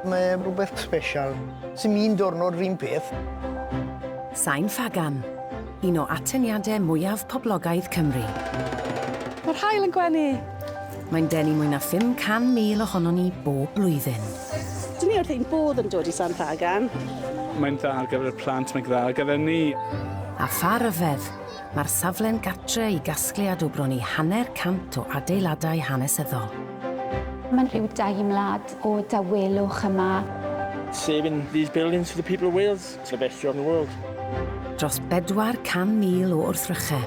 Mae rhywbeth special. Sy'n un diwrnod yr un peth. Sain Ffagan, un o atyniadau mwyaf poblogaidd Cymru. Mae'r haul yn gwenu. Mae'n denu mwy na 500,000 ohono ni bob blwyddyn. Dyn ni wrth ein bodd yn dod i Sain Ffagan. Mae'n dda ar gyfer y plant, mae'n dda ar gyfer ni. A pha ryfedd, mae'r safle'n gartre i gasgliad o bron i 100 o adeiladau hanesyddol. Mae'n rhyw daimlad o dawelwch yma. Saving these buildings for the people of Wales. It's the best job in the world. Dros 400,000 o wrthrychau.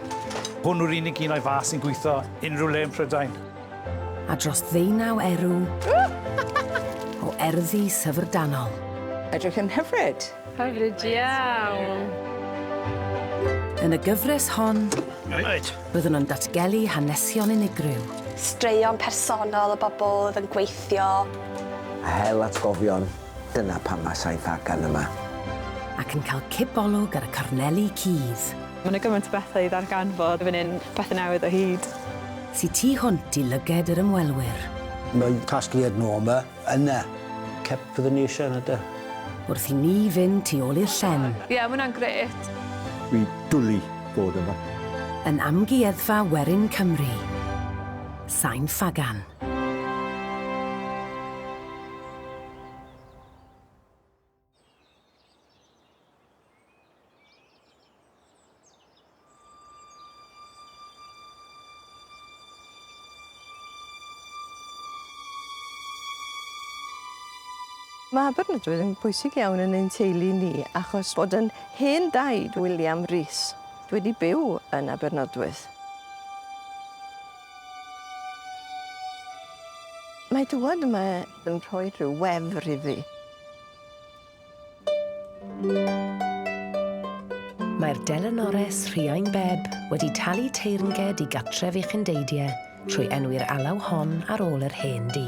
Hwn yw'r unig un o'i fas sy'n gweithio unrhyw le yn Prydain. A dros 19 erw o erddi syfrdanol. Edrych yn hyfryd. Hyfryd iawn. Yn y gyfres hon, byddwn nhw'n datgelu hanesion unigryw. Straeon personol y bobl oedd yn gweithio. A hel atgofion, dyna pan mae Sain Ffagan yma. Ac yn cael cibolwg ar y corneli cudd. Mae'n gymaint o bethau i ddarganfod fan hyn, bethau newydd o hyd. Si tu hwnt i lyged yr ymwelwyr. Mae casgliad nhw yma yna. Cep fyddwn ni eisiau yna da. Wrth i ni fynd tu ôl i'r llen. Ie, mae hwnna'n gret. Dwi dwlu bod yma. Yn amgueddfa Werin Cymru. Sain Ffagan. Mae Aberystwyth yn bwysig iawn yn ein teulu ni achos bod yn hen daid William Rhys wedi byw yn Aberystwyth. Mae dywod yma yn rhoi rhyw wefr i fi. Mae'r delenores Rhiain Beb wedi talu teyrnged i gatref ei chyndeiddiau trwy enwi'r alaw hon ar ôl yr hen di.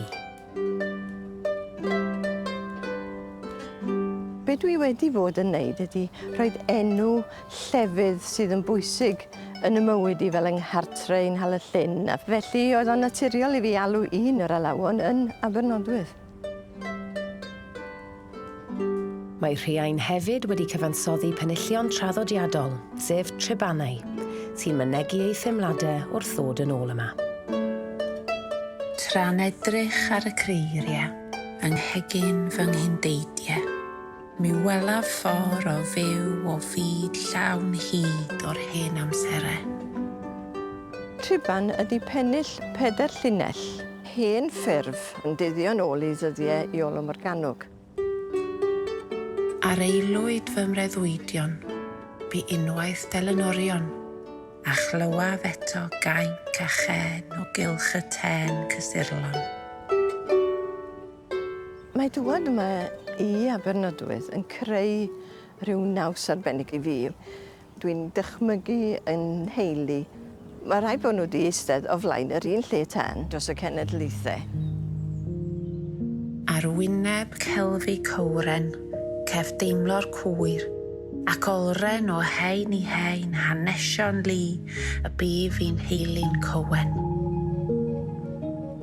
Be dwi wedi bod yn wneud ydy rhoi enw llefydd sydd yn bwysig yn y mywyd i fel yng Nghartre Hal y Llyn. A felly oedd o'n naturiol i fi alw un o'r alawon yn Aberystwyth. Mae Rhiain hefyd wedi cyfansoddi penillion traddodiadol, sef tribannau, sy'n mynegu ei themladau wrth ddod yn ôl yma. Tra'n edrych ar y creiriau, anghegin fy nghindeidiau, mi welaf ffordd o fyw o fyd llawn hyd o'r hen amserau. Triban ydy pennill 4 llinell, hen ffurf yn dyddio nôl i ddyddiau Iolo Morgannwg. Ar eilwyd fy mreddwydion, bu unwaith delenorion, a chlywaf eto gainc a chen o gylch y ten cysurlon. Mae dywod yma i Aberystwyth yn creu rhyw naws arbennig i fi. Dwi'n dychmygu yn heulu. Mae rhaid bod nhw wedi eistedd o flaen yr un lle ten dros y cenedlaethau. Ar wyneb celfi cowren, cef deimlo'r cwyr, ac olren o hein i hein hanesion lu y bydd fi'n heilyn Cowen.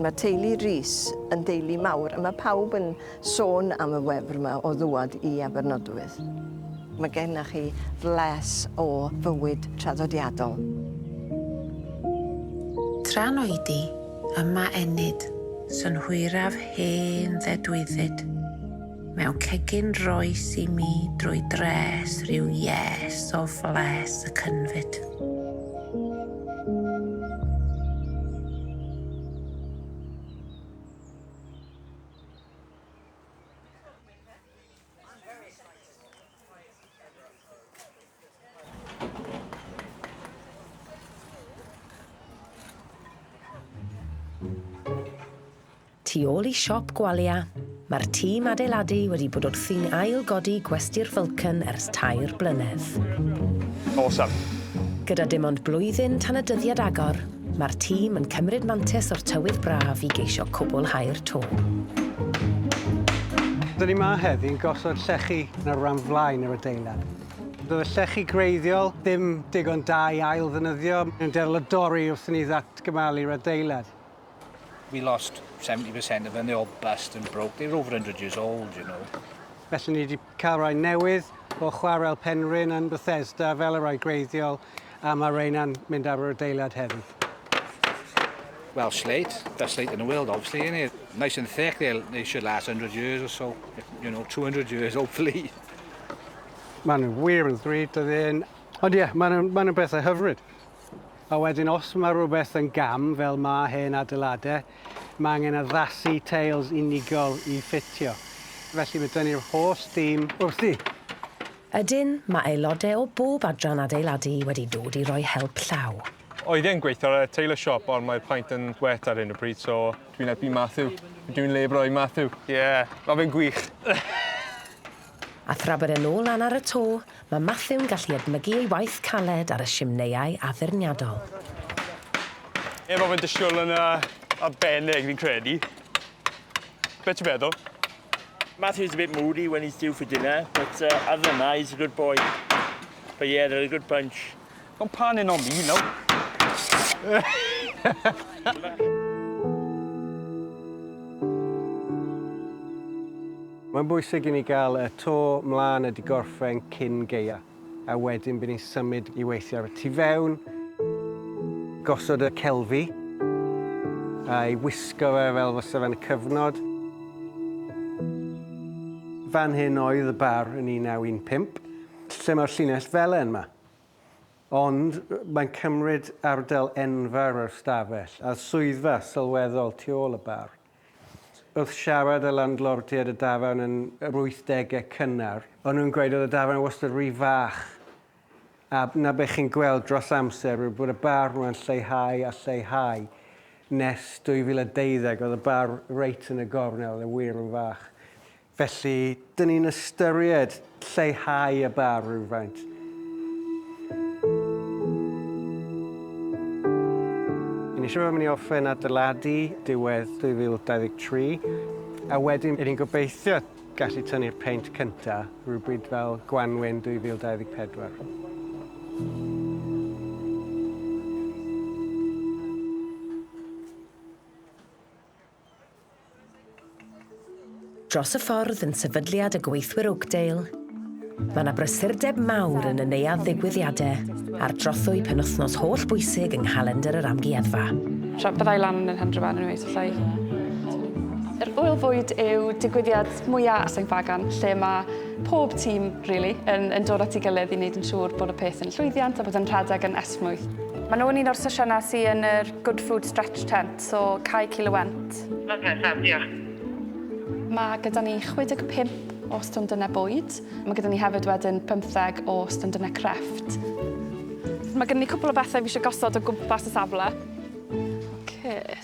Mae teulu Rhys yn deulu mawr, a mae pawb yn sôn am y wefr yma o ddwad i Aberystwyth. Mae gennych chi fles o fywyd traddodiadol. Tra'n oedi, yma enid, sy'n hwyraf hen ddedwyddyd. Mewn cegin roes i mi drwy dres rhyw yes o fles y cynfyd. Tu ôl i siop gwalia, mae'r tîm adeiladu wedi bod wrthi'n ail-godi gwesty'r Vulcan ers 3 blynedd. Awesome. Gyda dim ond blwyddyn tan y dyddiad agor, mae'r tîm yn cymryd mantais o'r tywydd braf i geisio cwblhau'r to. Dyn ni yma heddi'n gosod llechi yn y ran flaen yr adeilad. Doedd y llechi greiddiol ddim digon da i ail ddefnyddio. Yn derlo dorri wrth ni ddatgymalu'r adeilad. We lost 70% of them, they all bust and broke. They were over 100 years old, you know. Felly ni wedi cael rai newydd o chwarel Penrhyn yn Bethesda fel y rai greiddiol, a mae reina'n mynd ar yr adeilad heddi. Well, slate, best slate in the world, obviously, isn't it? Nice and thick, they should last 100 years or so. You know, 200 years, hopefully. Maen nhw wir yn ddrud o ddyn. Ond ie, maen nhw'n bethau hyfryd. A wedyn, os mae rhywbeth yn gam fel mae hen adeiladau, mae angen addasu tails unigol I ffitio. Felly mae dyn ni'r holl dîm wrthi. Ydyn, mae aelodau o bob adran adeiladu wedi dod I roi help llaw. Oedd e'n gweithio ar y tailor shop, ond mae'r paint yn wet ar hyn o bryd, so dwi'n helpu Matthew. Dwi'n lebro I Matthew. Ie, mae fe'n gwych. A thra bod yn ôl lan ar y to, mae Matthew'n gallu edmygu ei waith caled ar y simneuau addurniadol. Ie, mae fe'n disgwyl yn arbennig, fi'n credu. Be ti'n meddwl? Matthew's a bit moody when he's due for dinner, but other than that, he's a good boy. But yeah, they're a good bunch. Don't pan in on me, you know. Mae'n bwysig I ni gael y to mlaen ydi gorffen cyn geia, a wedyn bydd ni'n symud I weithio ar y tu fewn, gosod y celfi, a'i wisgo fe fel fysa fe'n y cyfnod. Fan hyn oedd y bar yn 1915, lle mae'r llinell felen yma. Ond mae'n cymryd ardal enfawr o'r stafell a swyddfa sylweddol tu ôl y bar. Wrth siarad y landlordiad y dafarn yn yr 80au cynnar, o'n nhw'n gweud oedd y dafarn wastad rhy fach. A na be chi'n gweld dros amser yw bod y bar nhw'n lleihau a lleihau. Nes 2012 oedd y bar reit yn y gornel, y wir yn fach. Felly, dyn ni'n ystyried lleihau y bar rhywfaint. Ni eisiau bod yn mynd I offen adeiladu diwedd 2023, a wedyn ni'n gobeithio gallu tynnu'r peint cyntaf rhywbryd fel Gwanwyn 2024. Dros y ffordd yn sefydliad y gweithwyr Oakdale, mae yna brysurdeb mawr yn y neuadd ddigwyddiadau a'r drothwy penwythnos holl bwysig yng nghalendr yr amgueddfa. Byddai lan yn Henryfan yn weithio llai. Yr Ŵyl Fwyd yw digwyddiad mwyaf Sain Ffagan, lle mae pob tîm, really, yn dod at ei gilydd I wneud yn siŵr bod y peth yn llwyddiant a bod yn rhedeg yn esmwyth. Maen nhw'n un o'r sesiynau sydd yn yr Good Food Stretch Tent, so 100 kilo went. Diolch. Mae gyda ni 65 o stondynau bwyd. Mae gyda ni hefyd wedyn 15 o stondynau crefft. Mae gyda ni cwpl o bethau fi eisiau gosod o gwmpas y safle.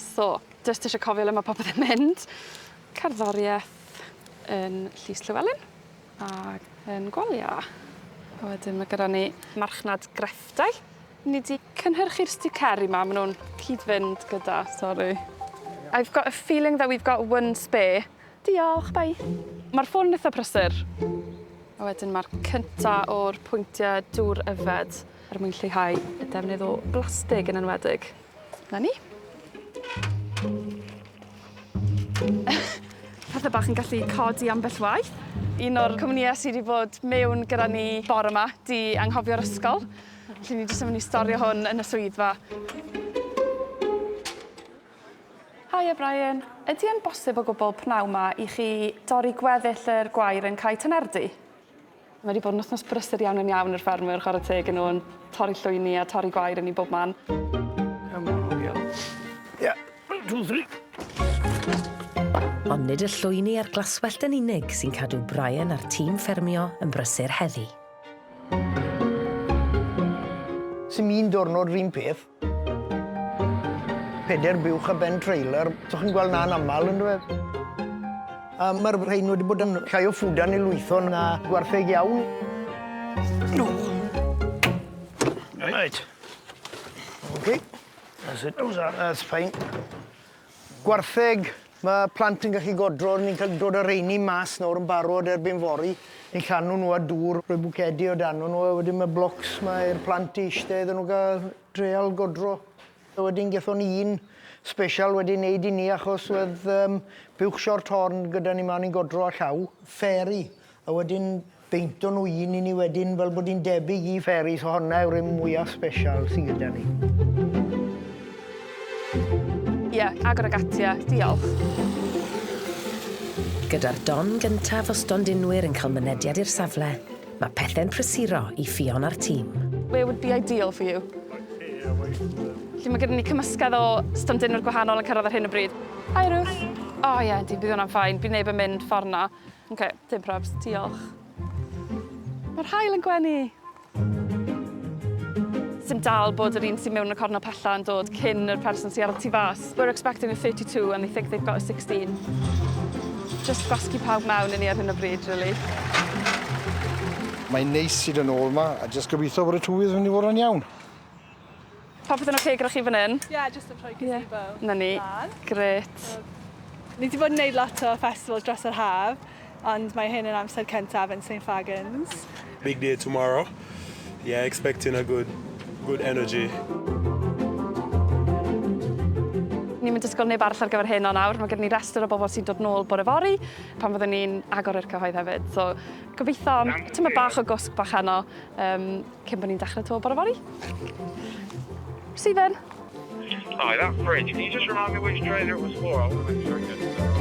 So, jyst eisiau cofio le mae popeth yn mynd. Cerddoriaeth yn Llys Llywelyn ac yn Gwalia. A wedyn mae gyda ni marchnad grefftau. Ni wedi cynhyrchu'r sticeri yma, maen nhw'n cyd-fynd gyda, sorry. I've got a feeling that we've got one spare. Diolch, bai. Mae'r ffôn yn eitha prysur. A wedyn mae'r cynta o'r pwyntiau dŵr yfed er mwyn lleihau y defnydd o blastig yn enwedig. Na ni. Pethau bach yn gallu codi ambell waith. Un o'r cwmnïau sydd wedi bod mewn gyda ni bore yma di anghofio'r ysgol. Felly ni jyst yn mynd I storio hwn yn y swyddfa. Hiya, Brian. Ydy e'n bosib o gwbl pnawn yma I chi dorri gweddill yr gwair yn cael tynerdu? Mae wedi bod yn wythnos brysur iawn yn iawn yr ffermwyr chwarae teg yn nhw'n torri llwyni a torri gwair yn I bob man. Yeah, 1, 2, 3. Ond nid y llwyni a'r glaswellt yn unig sy'n cadw Brian a'r tîm ffermio yn brysur heddi. Sy'n un diwrnod rhywun peth. 4 buwch a ben trailer, so chi'n gweld na'n aml yn dweud. Mae'r rhain wedi bod yn llai o ffwdan I lwytho na gwartheg iawn. Right. OK. That's it. That's fine. Gwartheg, mae plant yn gallu godro, ni'n cael dod â reini mas nawr yn barod erbyn fori. Ni'n llanw nhw â dŵr, rhoi bwcedi o dan nhw, a wedyn mae blocs mae'r plant eistedd yn nhw gael dreal godro. A wedyn gaethon ni un special wedi wneud I ni achos oedd buwch siort horn gyda ni ma'n i'n godro a llaw, ferry. A wedyn beinto nhw un I ni wedyn fel bod hi'n debyg I ferry, so honna yw'r un mwyaf special sydd gyda ni. Ie, agor ag atia, diolch. Gyda'r don gyntaf o stondinwyr yn cael mynediad i'r safle, mae pethau'n prysuro I ffion ar tîm. Where would be ideal for you? Lle mae gyda ni cymysgedd o stondinwyr gwahanol yn cyrraedd ar hyn o bryd. Hi, Ruth. O ie, bydd hwnna'n ffain. Bydd neb yn mynd ffordd na. OK, dim probs, diolch. Mae'r haul yn gwenu. Sim dal bod yr un sy'n mewn y cornel pella yn dod cyn yr person sy'n ar y tu fas. We're expecting a 32 and they think they've got a 16. Just gwasgu pawb mewn I ni ar hyn o bryd, really. Mae'n neis sydd yn ôl yma, a jyst gobeithio bod y tywydd yn mynd I fod yn iawn. Popeth yn OK gyda chi fan hyn? Ie, jyst yn rhoi gazebo. Na ni. Gret. Ni wedi bod yn gwneud lot o festivals dros yr haf, ond mae hyn yn amser cyntaf yn Sain Ffagan's. Big day tomorrow. Yeah, expecting a good energy. Ni'n mynd ysgol neb arall ar gyfer hyn o nawr. Mae gyda ni restr o bobl sy'n dod nôl bore fori, pan fyddwn ni'n agor i'r cyhoedd hefyd. So, gobeithio tyma bach o gwsg bach heno cyn bod ni'n dechrau to bore fori. Stephen. Hi, that bridge. Can you just remind me which trailer it was for? I want to make sure I get it right.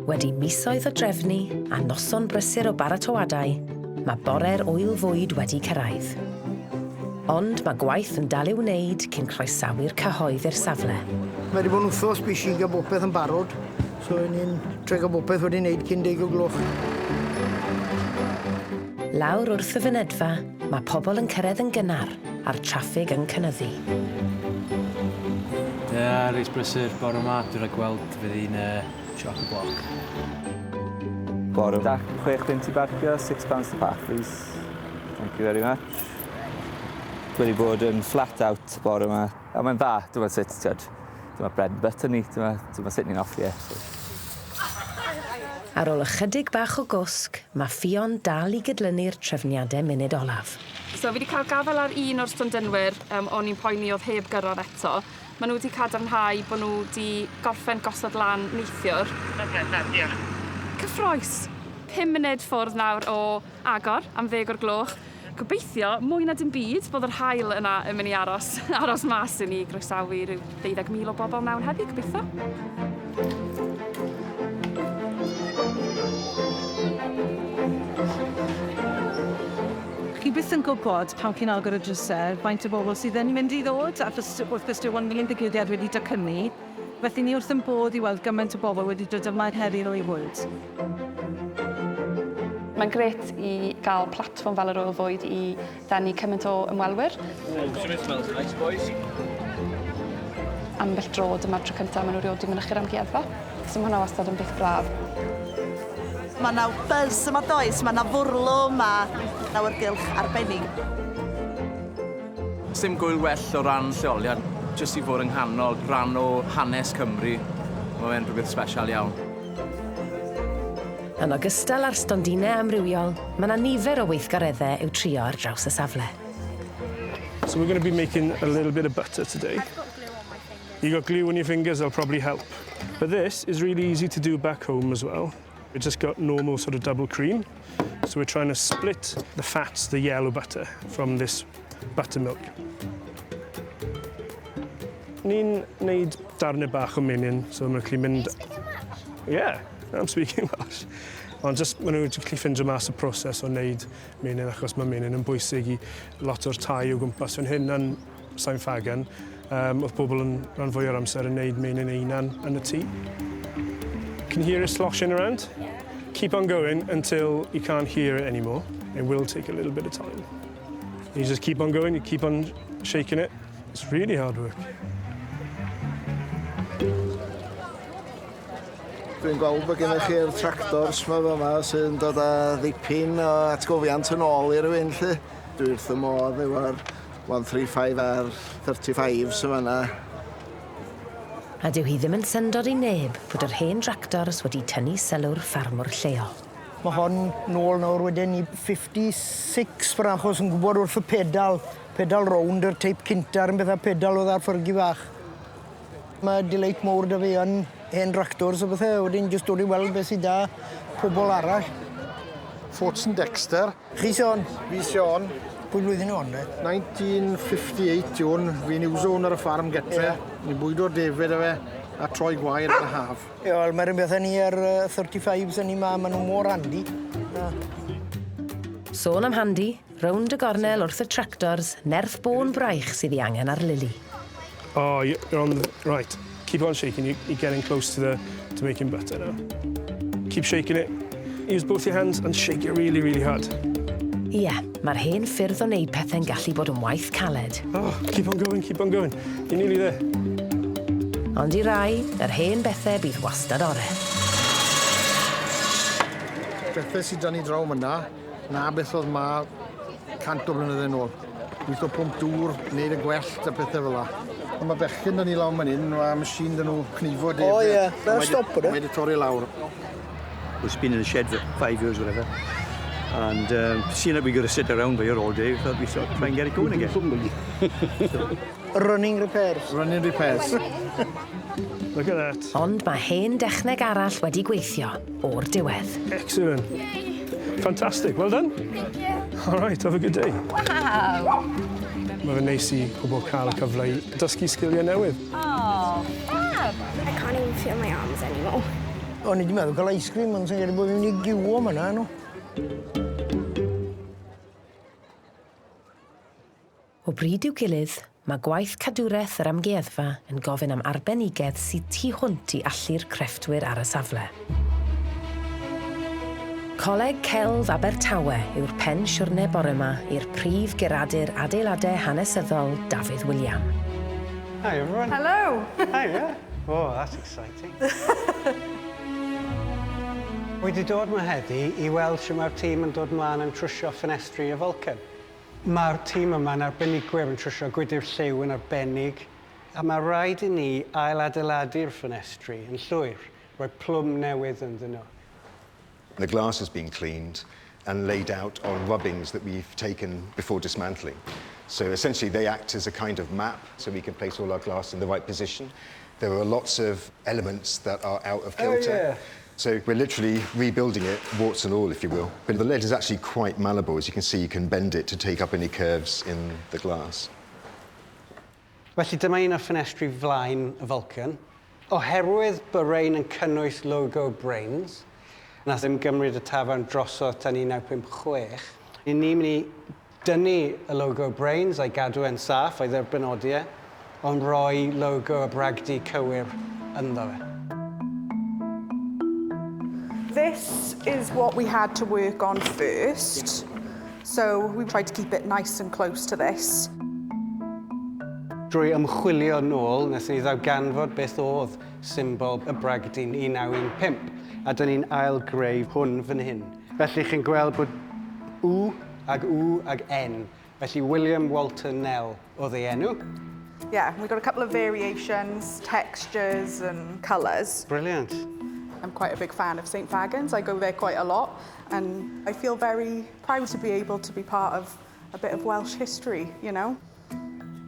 Wedi misoedd o drefnu a noson brysur o baratoadau, mae bore'r ŵyl fwyd wedi cyrraedd. Ond mae gwaith yn dal I wneud cyn croesawu'r cyhoedd i'r safle. Mae wedi bod yn wthos bwysig gael bopeth yn barod, so ni'n treg o bopeth wedi wneud cyn 10 o gloch. Lawr wrth y fynedfa, mae pobl yn cyrraedd yn gynnar a'r traffig yn cynyddu. Ie, reis brysur bore yma. Dwi'n rhaid gweld fydd hi'n chock-a-block. Bore 6 I barcio, £6 to park, please. Thank you very much. Dwi wedi bod yn flat out bore yma. A mae'n dda, dyma sut, tiod. Dyma bread and butter ni, dyma sut ni'n offi. Ar ôl ychydig bach o gwsg, mae ffion dal I gydlynu'r trefniadau munud olaf. So, fi wedi cael gafel ar un o'r stondinwyr o'n i'n poeni oedd heb gyrraedd eto. Maen nhw wedi cadarnhau bod nhw wedi gorffen gosod lan neithiwr. Cyffroes. 5 munud ffwrdd nawr o agor am 10 o'r gloch. Gobeithio, mwy na dim byd, bod yr haul yna yn mynd I aros mas I ni groesawu rhyw 12,000 o bobl mewn heddi, gobeithio. Chi byth yn gwybod pan chi'n agor y drysau faint o bobl sydd yn mynd I ddod, a wrth gwrs dyw 1 miliwn ddigwyddiad wedi dacynnu. Felly ni wrth yn bod I weld gymaint o bobl wedi dod yma heddi o'i fwyd. Mae'n gret I gael platfform fel yr ŵyl fwyd I ddenu cymaint o ymwelwyr. Ambell dro dyma'r tro cyntaf maen nhw rioed I mynychu'r amgueddfa. So mae hwnna wastad yn beth braf. Mae yna buzz yma does, mae yna fwrlw, mae awyrgylch arbennig. Sim gwyl well o ran lleoliad, jyst I fod yng nghanol rhan o hanes Cymru. Mae'n rhywbeth special iawn. Yn ogystal â'r stondinau amrywiol, mae yna nifer o weithgareddau i'w trio ar draws y safle. So we're going to be making a little bit of butter today. You got glue on your fingers, that'll probably help. But this is really easy to do back home as well. We just got normal sort of double cream. So we're trying to split the fats, the yellow butter, from this buttermilk. Ni'n neud darnau bach o menyn, so mae'n gallu mynd... Yeah, I'm speaking Welsh. Ond just maen nhw'n gallu ffindio mas y proses o wneud menyn, achos mae menyn yn bwysig I lot o'r tai o gwmpas fan hyn yn Sain Ffagan. Oedd pobl yn rhan fwy o'r amser yn wneud menyn einan yn y tŷ. Can you hear it sloshing around? Yeah. Keep on going until you can't hear it anymore. It will take a little bit of time. You just keep on going, you keep on shaking it. It's really hard work. Dwi'n gweld bod gennych chi'r tractors yma sy'n dod â ddipyn o atgofiant yn ôl I rywun, lly. Dwi wrth y modd efo'r 135 ar 35s yma. A dyw hi ddim yn syndod I neb bod yr hen tractors wedi tynnu sylw'r ffarmwr lleol. Mae hon nôl nawr wedyn i 56 fan achos yn gwybod wrth y pedal rownd yr teip cynta'r yn bethau pedal oedd ar ffyrgu fach. Mae delight mawr da fi yn hen tractors o bethau, wedyn jyst dod i weld beth sydd da pobl arall. Fortson Dexter. Chi Sion? Fi Sion. Pwy flwyddyn o'n e? 1958 ywn, fi'n iwso hwn ar y ffarm getre. Ni'n bwydo'r defyd o fe a troi gwair yn y haf. Ie, wel, mae'r bethau ni ar 35s yn ni maen nhw mor handi. Sôn am handi, rownd y gornel wrth y tractors, nerth bôn braich sydd ei angen ar Lily. Oh, you're on the right. Keep on shaking. You're getting close to making butter now. Keep shaking it. Use both your hands and shake it really, really hard. Ie, mae'r hen ffyrdd o wneud pethau'n gallu bod yn waith caled. Oh, keep on going, keep on going. You're nearly there. Ond i rai, yr hen bethau bydd wastad ore. Bethau sydd dan ni draw myna, na beth oedd ma 100 o blynyddoedd yn ôl. Gweithio pwmp dŵr, wneud y gwellt a pethau fel la. Ond mae bechgyn dan ni lawn man hyn, a machine dan nhw cnifo defyd. Oh yeah, that's stop with it. Wedi torri lawr. We've been in the shed for 5 years, whatever. And seeing that we got to sit around here all day, we thought we'd try and get it going again. Running repairs. Running repairs. Look at that. Ond mae hen dechneg arall wedi gweithio o'r diwedd. Excellent. Fantastic. Well done. Thank you. All right, have a good day. Wow. Mae fe'n neis i pobl cael y cyfle i dysgu sgiliau newydd. Oh, fab. I can't even feel my arms anymore. O'n i wedi meddwl cael ice cream, ond sy'n gyrru bod fi'n mynd i giwo am hynna, no? O bryd i'w gilydd, mae gwaith cadwraeth yr amgueddfa yn gofyn am arbenigedd sydd tu hwnt i allu'r crefftwyr ar y safle. Coleg Celf Abertawe yw'r pen siwrne bore yma i'r prif geradur adeiladau hanesyddol Dafydd William. Hi everyone. Hello. Hiya. Oh, that's exciting. Wedi dod yma heddi i weld sut mae'r tîm yn dod ymlaen yn trwsio ffenestri y Vulcan. Mae'r tîm yma'n arbenigwyr yn trwsio gwydr lliw yn arbennig, a mae rhaid i ni ailadeiladu'r ffenestri yn llwyr, rhoi plwm newydd ynddyn nhw. The glass has been cleaned and laid out on rubbings that we've taken before dismantling. So essentially they act as a kind of map, so we can place all our glass in the right position. There are lots of elements that are out of kilter. Oh, yeah. So we're literally rebuilding it, warts and all, if you will. But the lead is actually quite malleable. As you can see, you can bend it to take up any curves in the glass. Felly dyma un o ffenestri flaen y Vulcan. Oherwydd bod rein yn cynnwys logo Brains, nath ddim gymryd y tafarn drosodd tan 1956, ni'n mynd i dynnu y logo Brains a'i gadw e'n saff a'i dderbynodiau, ond rhoi logo y bragdi cywir ynddo fe. This is what we had to work on first. So we tried to keep it nice and close to this. Drwy ymchwilio nôl, nes ni ddarganfod beth oedd symbol y bragdi'n 1915, a dyn ni'n ail-greu hwn fan hyn. Felly chi'n gweld bod W ag N. Felly William Walter Nell oedd ei enw. Yeah, we've got a couple of variations, textures and colours. Brilliant. I'm quite a big fan of Sain Ffagan's. I go there quite a lot, and I feel very proud to be able to be part of a bit of Welsh history, you know?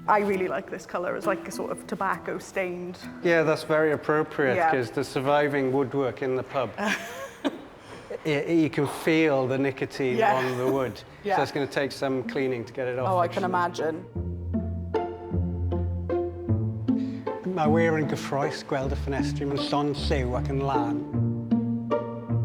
I really like this colour. It's like a sort of tobacco stained. Yeah, that's very appropriate because Yeah. the surviving woodwork in the pub. You can feel the nicotine Yeah. on the wood. Yeah. So it's going to take some cleaning to get it off. Oh, I can imagine. Mae wir yn gyffroes gweld y ffenestri mewn llon lliw ac yn lan.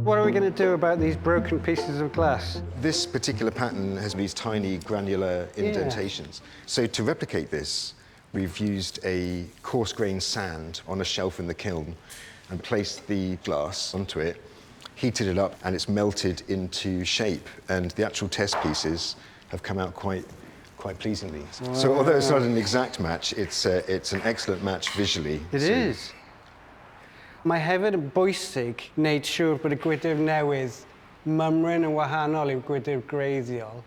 What are we going to do about these broken pieces of glass? This particular pattern has these tiny granular indentations. So to replicate this, we've used a coarse-grained sand on a shelf in the kiln and placed the glass onto it, heated it up, and it's melted into shape. And the actual test pieces have come out quite pleasingly. Wow. So although it's not an exact match, it's an excellent match visually. It is. Mae hefyd yn bwysig wneud siŵr bod y gwydr newydd mymryn yn wahanol i'w gwydr greiddiol,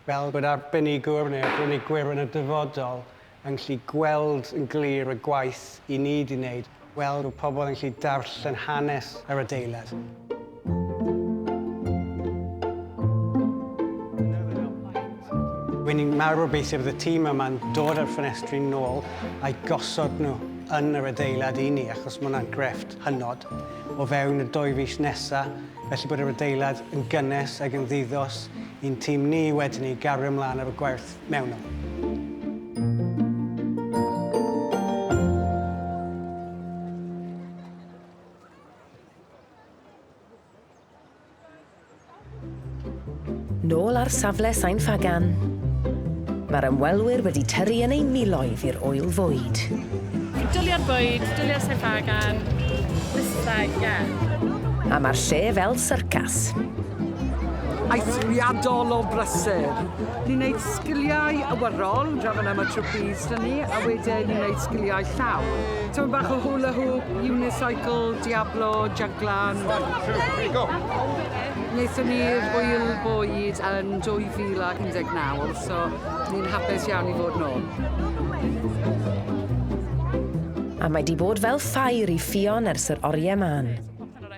fel bod arbenigwr neu arbenigwyr yn y dyfodol yn gallu gweld yn glir y gwaith I ni wedi wneud, weld bod pobl yn gallu darllen hanes yr adeilad. Fy'n ni'n mawr obeithio bydd y tîm yma'n dod ar ffenestri nôl a'i gosod nhw yn yr adeilad I ni, achos mae hwnna'n grefft hynod o fewn y 2 fis nesaf, felly bod yr adeilad yn gynnes ac yn ddiddos i'n tîm ni wedyn ni gario ymlaen ar y gwerth mewnol. Nôl ar safle Sain Ffagan. Mae'r ymwelwyr wedi tyrru yn ei miloedd i'r ŵyl fwyd. Dwliau'r bwyd, dwliau'r Sain Ffagan, lysau, ie. A mae'r lle fel syrcas. Eithriadol o brysur. Ni'n gwneud sgiliau awyrol, drafod am y trapeze dyn ni, a wedyn ni'n gwneud sgiliau llaw. Ti'n bach o hula hoop, unicycle, diablo, juglan. Wnaethon ni'r ŵyl bwyd yn 2019, so ni'n hapus iawn I fod nôl. A mae di bod fel ffair I ffion ers yr oriau man.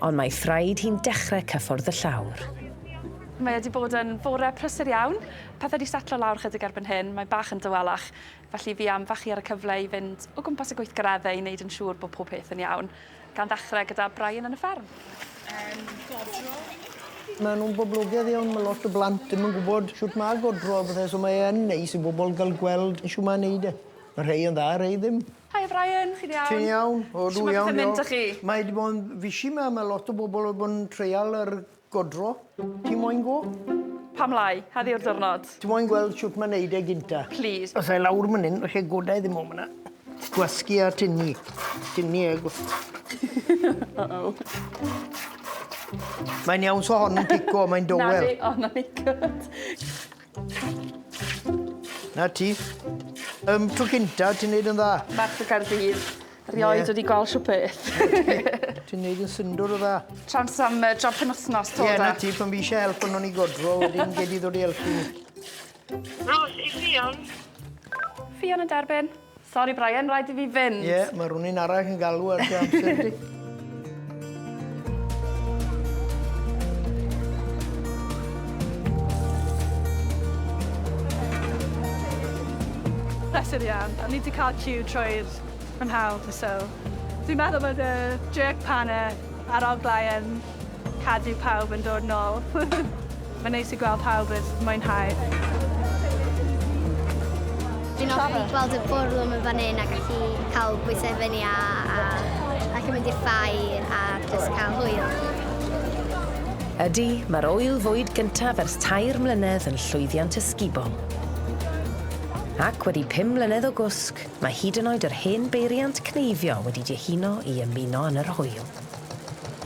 Ond mae thraed hi'n dechrau cyffwrdd y llawr. Mae wedi bod yn fore prysur iawn. Pethau wedi setlo lawr chydig erbyn hyn. Mae bach yn dywelach. Felly fi am fachu ar y cyfle I fynd o gwmpas y gweithgareddau I wneud yn siŵr bod pob peth yn iawn. Gan ddechrau gyda Brian yn y fferm. Mae nhw'n boblogaidd iawn, mae lot o blant ddim yn gwybod siwt mae godro, so mae yn neis I bobl gael gweld siwt mae'n neud e. Mae rhai yn dda, rhai ddim. Hi Brian, chi'n iawn? Ti'n iawn? O, dwi iawn. Shwt mynd â chi? Mae wedi bod yn fisi yma, mae lot o bobl wedi bod yn treial yr godro. Ti'n moyn go? Pam lai, heddi o'r diwrnod. Ti'n moyn gweld siwt mae'n neud e gynta? Please. Os ei lawr man hyn, felly godau ddim o'n yna. Gwasgu a tynnu. Tynnu e Mae'n iawn so hon yn pico, mae'n dowel. Na ni, good. Na ti. Tro cynta, ti'n neud yn dda? Merch y Gaerdydd. Rioed wedi gweld siw peth. Ti'n neud yn syndod o dda. Trans am job penwthnos, to na ti, pan fi eisiau help yn o'n I godro, wedyn gei di ddod I helpu ni. Ros, I Fion? Fion yn derbyn. Sorry Brian, rhaid I fi fynd. Ie, mae rhywun un arall yn galw ar dy amser di. Prysur iawn. Ni wedi cael ciw trwy'r fwynhau'r, so dwi'n meddwl bod y jerk panner a'r oglau yn cadw pawb yn dod nôl. Mae'n neis I gweld pawb yn mwynhau. Dwi'n offi gweld y bwrlwm yn fan hyn a gallu cael bwysau fyny ac yn mynd i'r ffair a jyst cael hwyl. Ydy, mae'r ŵyl fwyd gyntaf ers 3 mlynedd yn llwyddiant ysgubol. Ac wedi 5 mlynedd o gwsg, mae hyd yn oed yr hen beiriant cneifio wedi dihuno I ymuno yn yr hwyl.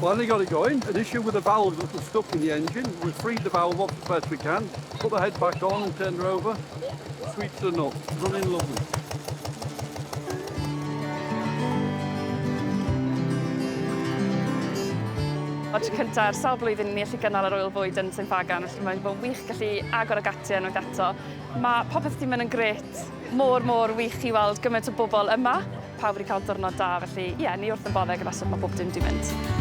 Well, they got it going. An issue with the valve that was stuck in the engine. We freed the valve off as best we can, put the head back on and turned her over. Sweet as a nut, running lovely. O tro cyntaf, sawl blwyddyn ni allu gynnal yr ŵyl fwyd yn Sain Ffagan, felly mae'n bod wych gallu agor y gatiau unwaith eto. Mae popeth wedi mynd yn gret, mor wych I weld gymaint o bobl yma. Pawb wedi cael diwrnod da, felly ie, ni wrth yn boddau gyda sut mae bob dim wedi mynd.